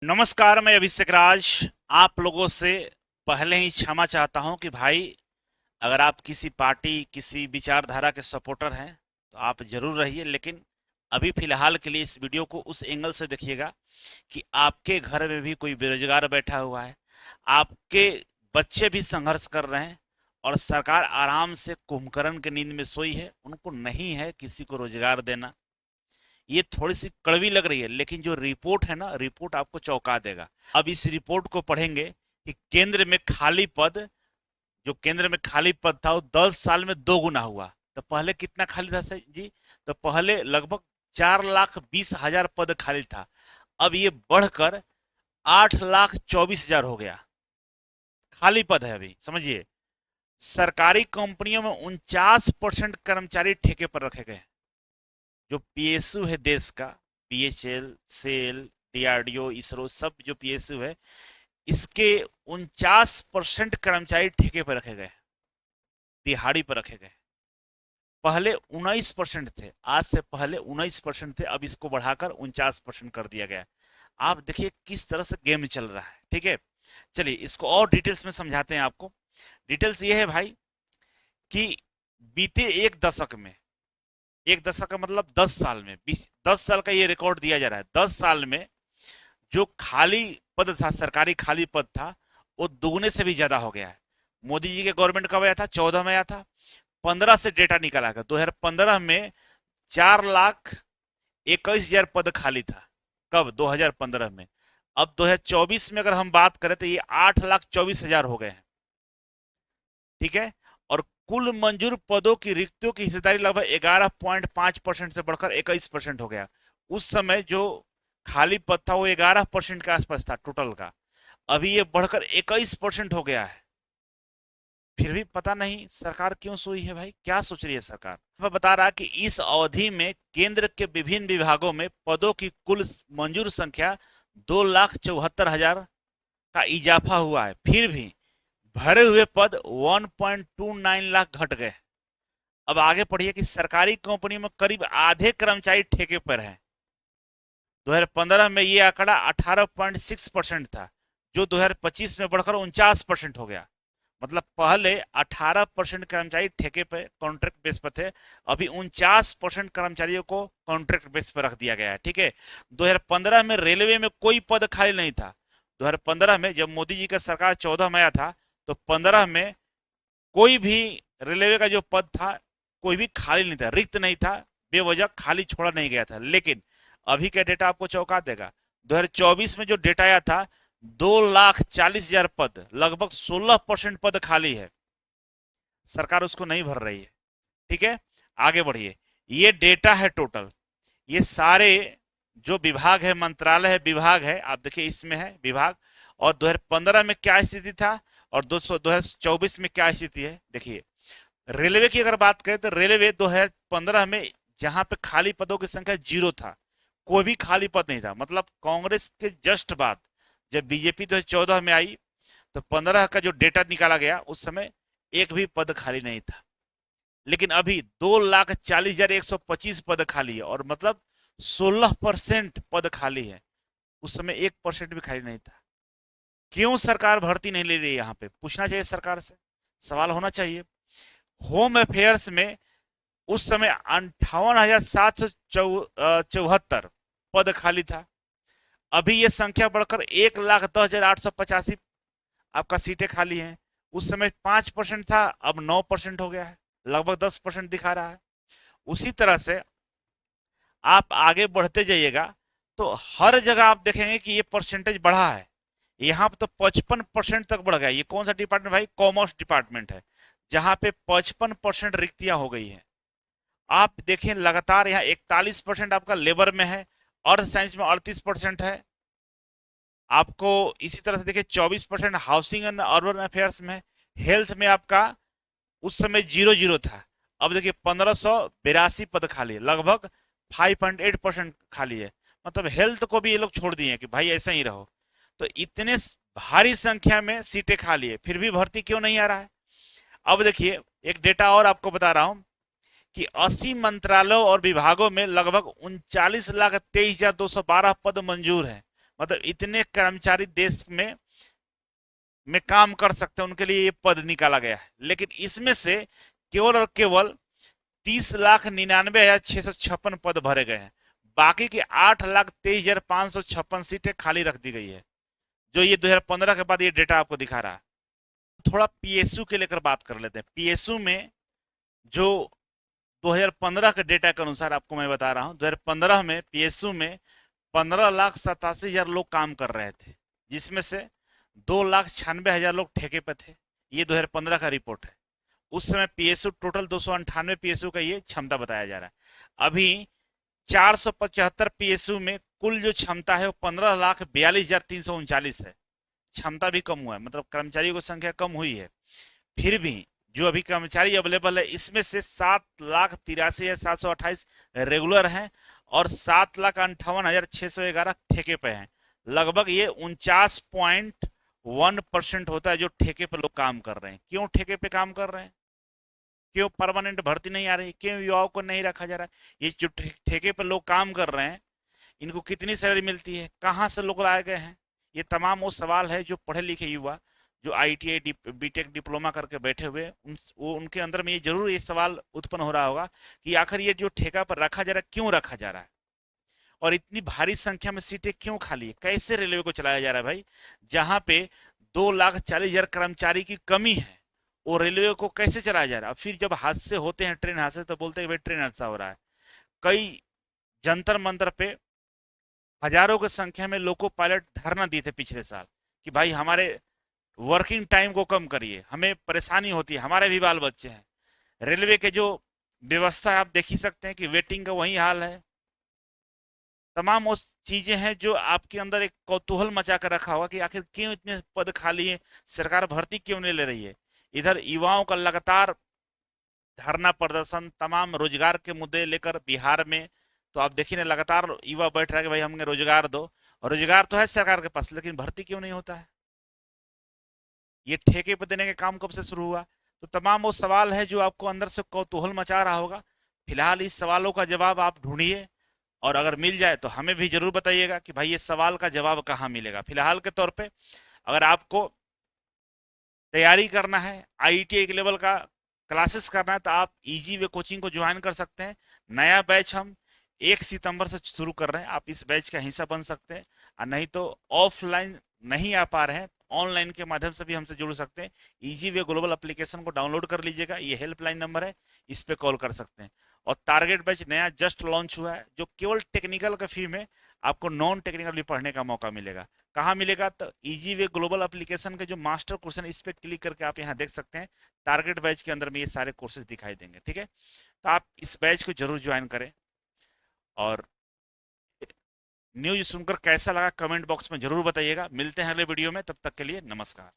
नमस्कार, मैं अभिषेक राज। आप लोगों से पहले ही क्षमा चाहता हूं कि भाई, अगर आप किसी पार्टी किसी विचारधारा के सपोर्टर हैं तो आप जरूर रहिए, लेकिन अभी फिलहाल के लिए इस वीडियो को उस एंगल से देखिएगा कि आपके घर में भी कोई बेरोजगार बैठा हुआ है, आपके बच्चे भी संघर्ष कर रहे हैं और सरकार आराम से कुंभकर्ण की नींद में सोई है, उनको नहीं है किसी को रोजगार देना। ये थोड़ी सी कड़वी लग रही है, लेकिन जो रिपोर्ट है ना, रिपोर्ट आपको चौंका देगा। अब इस रिपोर्ट को पढ़ेंगे कि केंद्र में खाली पद, जो केंद्र में खाली पद था वो 10 साल में 2 गुना हुआ। तो पहले कितना खाली था सर जी? तो पहले लगभग 4,20,000 पद खाली था। अब ये बढ़कर 8,24,000 हो गया। खाली पद है अभी, समझिए। सरकारी कंपनियों में 49% कर्मचारी ठेके पर रखे गए हैं। जो पीएसयू है देश का, पीएचएल, सेल, डीआरडीओ, इसरो, सब जो पीएसयू है, इसके 49% कर्मचारी ठेके पर रखे गए, दिहाड़ी पर रखे गए। पहले 19% थे, आज से पहले 19% थे, अब इसको बढ़ाकर 49% कर दिया गया। आप देखिए किस तरह से गेम चल रहा है। ठीक है, चलिए इसको और डिटेल्स में समझाते हैं आपको। डिटेल्स ये है भाई कि बीते एक दशक में, एक दशक का मतलब 10 साल में, 10 साल का ये रिकॉर्ड दिया जा रहा है। 10 साल में जो खाली पद था, सरकारी खाली पद था, वो दुगने से भी ज्यादा हो गया है। मोदी जी के गवर्नमेंट कब आया था? 14 में आया था। 15 से डेटा निकाला गया। 2015 में 4,21,000 पद खाली था। कब? 2015 में। अब 2024 में अगर हम बात करें तो ये 8,24,000 हो गए हैं। ठीक है, और कुल मंजूर पदों की रिक्तियों की हिस्सेदारी लगभग 11.5% से बढ़कर 21% हो गया। उस समय जो खाली पद था वो 11% के आसपास था टोटल का, अभी ये बढ़कर 21% हो गया है। फिर भी पता नहीं सरकार क्यों सोई है भाई, क्या सोच रही है सरकार। मैं बता रहा कि इस अवधि में केंद्र के विभिन्न विभागों में पदों की कुल मंजूर संख्या 2,74,000 का इजाफा हुआ है। फिर भी भरे हुए पद 1.29 लाख घट गए। अब आगे पढ़िए कि सरकारी कंपनी में करीब आधे कर्मचारी ठेके पर हैं। 2015 में ये आंकड़ा 18.6% था, जो 2025 में बढ़कर 49% हो गया। मतलब पहले 18% कर्मचारी ठेके पे कॉन्ट्रैक्ट बेस पर थे, अभी 49% कर्मचारियों को कॉन्ट्रैक्ट बेस पर रख दिया गया है। ठीक है, 2015 में रेलवे में कोई पद खाली नहीं था। 2015 में जब मोदी जी का सरकार 14 में आया था, तो 15 में कोई भी रेलवे का जो पद था, कोई भी खाली नहीं था, रिक्त नहीं था, बेवजह खाली छोड़ा नहीं गया था। लेकिन अभी का डेटा आपको चौंका देगा। 2024 में जो डेटा आया था, 2,40,000 पद, लगभग 16% पद खाली है। सरकार उसको नहीं भर रही है। ठीक है, आगे बढ़िए। ये डेटा है टोटल, ये सारे जो विभाग है, मंत्रालय है, विभाग है, आप देखिए इसमें है विभाग। और 2015 में क्या स्थिति था और 2024 में क्या स्थिति है, देखिए। रेलवे की अगर बात करें तो रेलवे 2015 में जहां पे खाली पदों की संख्या 0 था, कोई भी खाली पद नहीं था। मतलब कांग्रेस के जस्ट बाद जब बीजेपी 2014 में आई, तो 15 का जो डेटा निकाला गया उस समय एक भी पद खाली नहीं था। लेकिन अभी 2,40,125 पद खाली है, और मतलब 16% पद खाली है। उस समय 1% भी खाली नहीं था। क्यों सरकार भर्ती नहीं ले रही है? यहाँ पे पूछना चाहिए सरकार से, सवाल होना चाहिए। होम अफेयर्स में उस समय 58,774 पद खाली था। अभी ये संख्या बढ़कर 1,10,885 आपका सीटें खाली हैं। उस समय 5% था, अब 9% हो गया है, लगभग 10% दिखा रहा है। उसी तरह से आप आगे बढ़ते जाइएगा तो हर जगह आप देखेंगे कि ये परसेंटेज बढ़ा है। यहाँ पे तो 55% तक बढ़ गया। ये कौन सा डिपार्टमेंट भाई? कॉमर्स डिपार्टमेंट है, जहां पे 55% रिक्तियां हो गई हैं। आप देखें लगातार यहाँ 41% आपका लेबर में है, अर्थ साइंस में 38% है, आपको इसी तरह से देखिए 24% हाउसिंग एंड अर्बन अफेयर्स में, हेल्थ में आपका उस समय 0-0 था, अब देखिए 1,582 पद खाली है, लगभग 5.8% खाली है। मतलब हेल्थ को भी ये लोग छोड़ दिए हैं कि भाई ऐसा ही रहो। तो इतने भारी संख्या में सीटें खाली है, फिर भी भर्ती क्यों नहीं आ रहा है? अब देखिए एक डेटा और आपको बता रहा हूं कि 80 मंत्रालयों और विभागों में लगभग 39,23,212 पद मंजूर हैं। मतलब इतने कर्मचारी देश में काम कर सकते हैं, उनके लिए ये पद निकाला गया है। लेकिन इसमें से केवल और केवल 30,99,656 पद भरे गए हैं। बाकी की 8,23,556 सीटें खाली रख दी गई है, जो ये 2015 के बाद ये डेटा आपको दिखा रहा है। थोड़ा पीएसयू के लेकर बात कर लेते हैं। पीएसयू में जो 2015 के डेटा के अनुसार आपको मैं बता रहा हूं, 2015 में पीएसयू में 15,87,000 लोग काम कर रहे थे, जिसमें से 2,96,000 लोग ठेके पे थे। ये 2015 का रिपोर्ट है। उस समय पीएसयू टोटल 298 पीएसयू का ये क्षमता बताया जा रहा है। अभी 475 पीएसयू में कुल जो क्षमता है वो 15,42,339 है। क्षमता भी कम हुआ है, मतलब कर्मचारियों की संख्या कम हुई है। फिर भी जो अभी कर्मचारी अवेलेबल है, इसमें से 7,83,728 रेगुलर हैं और 7,58,611 ठेके पे हैं। लगभग ये 49.1% होता है जो ठेके पे लोग काम कर रहे हैं। क्यों ठेके पे काम कर रहे हैं? क्यों परमानेंट भर्ती नहीं आ रही? क्यों युवाओं को नहीं रखा जा रहा है? ये जो ठेके पर लोग काम कर रहे हैं, इनको कितनी सैलरी मिलती है? कहाँ से लोग लाए गए हैं? ये तमाम वो सवाल है जो पढ़े लिखे युवा, जो आईटीआई बीटेक डिप्लोमा करके बैठे हुए, उनके अंदर में ये जरूर ये सवाल उत्पन्न हो रहा होगा कि आखिर ये जो ठेका पर रखा जा रहा है, क्यों रखा जा रहा है, और इतनी भारी संख्या में सीटें क्यों खाली है? कैसे रेलवे को चलाया जा रहा है भाई? जहां पे 2,40,000 कर्मचारी की कमी है, वो रेलवे को कैसे चलाया जा रहा है? फिर जब हादसे होते हैं, ट्रेन हादसे, तो बोलते हैं भाई ट्रेन हादसा हो रहा है। कई जंतर मंतर पे हजारों की संख्या में लोको पायलट धरना दिए थे पिछले साल कि भाई हमारे वर्किंग टाइम को कम करिए, हमें परेशानी होती है, हमारे भी बाल बच्चे हैं। रेलवे के जो व्यवस्था है आप देख ही सकते हैं कि वेटिंग का वही हाल है। तमाम वो चीजें हैं जो आपके अंदर एक कौतूहल मचा कर रखा होगा कि आखिर क्यों इतने पद खाली हैं, सरकार भर्ती क्यों नहीं ले रही है। इधर युवाओं का लगातार धरना प्रदर्शन, तमाम रोजगार के मुद्दे लेकर बिहार में, तो आप देखिए ना, लगातार युवा बैठ रहा है कि भाई हमें रोजगार दो। और रोजगार तो है सरकार के पास, लेकिन भर्ती क्यों नहीं होता है? ये ठेके पर देने का काम कब से शुरू हुआ? तो तमाम वो सवाल है जो आपको अंदर से कौतूहल मचा रहा होगा। फिलहाल इस सवालों का जवाब आप ढूंढिए, और अगर मिल जाए तो हमें भी जरूर बताइएगा कि भाई ये सवाल का जवाब कहाँ मिलेगा। फिलहाल के तौर पे अगर आपको तैयारी करना है, आईटीआई के लेवल का क्लासेस करना है, तो आप इजी वे कोचिंग को ज्वाइन कर सकते हैं। नया बैच हम 1 सितंबर से शुरू कर रहे हैं, आप इस बैच का हिस्सा बन सकते हैं। और नहीं तो ऑफलाइन नहीं आ पा रहे हैं, ऑनलाइन के माध्यम से भी हमसे जुड़ सकते हैं। इजी वे ग्लोबल एप्लीकेशन को डाउनलोड कर लीजिएगा, ये हेल्पलाइन नंबर है, इस पे कॉल कर सकते हैं। और टारगेट बैच नया जस्ट लॉन्च हुआ है, जो केवल टेक्निकल के फी में आपको नॉन टेक्निकल भी पढ़ने का मौका मिलेगा। कहाँ मिलेगा? तो इजी वे ग्लोबल एप्लीकेशन के जो मास्टर कोर्स है, इस पे क्लिक करके आप यहाँ देख सकते हैं। टारगेट बैच के अंदर में ये सारे कोर्सेज दिखाई देंगे। ठीक है, तो आप इस बैच को जरूर ज्वाइन करें। और न्यूज सुनकर कैसा लगा कमेंट बॉक्स में जरूर बताइएगा। मिलते हैं अगले वीडियो में, तब तक के लिए नमस्कार।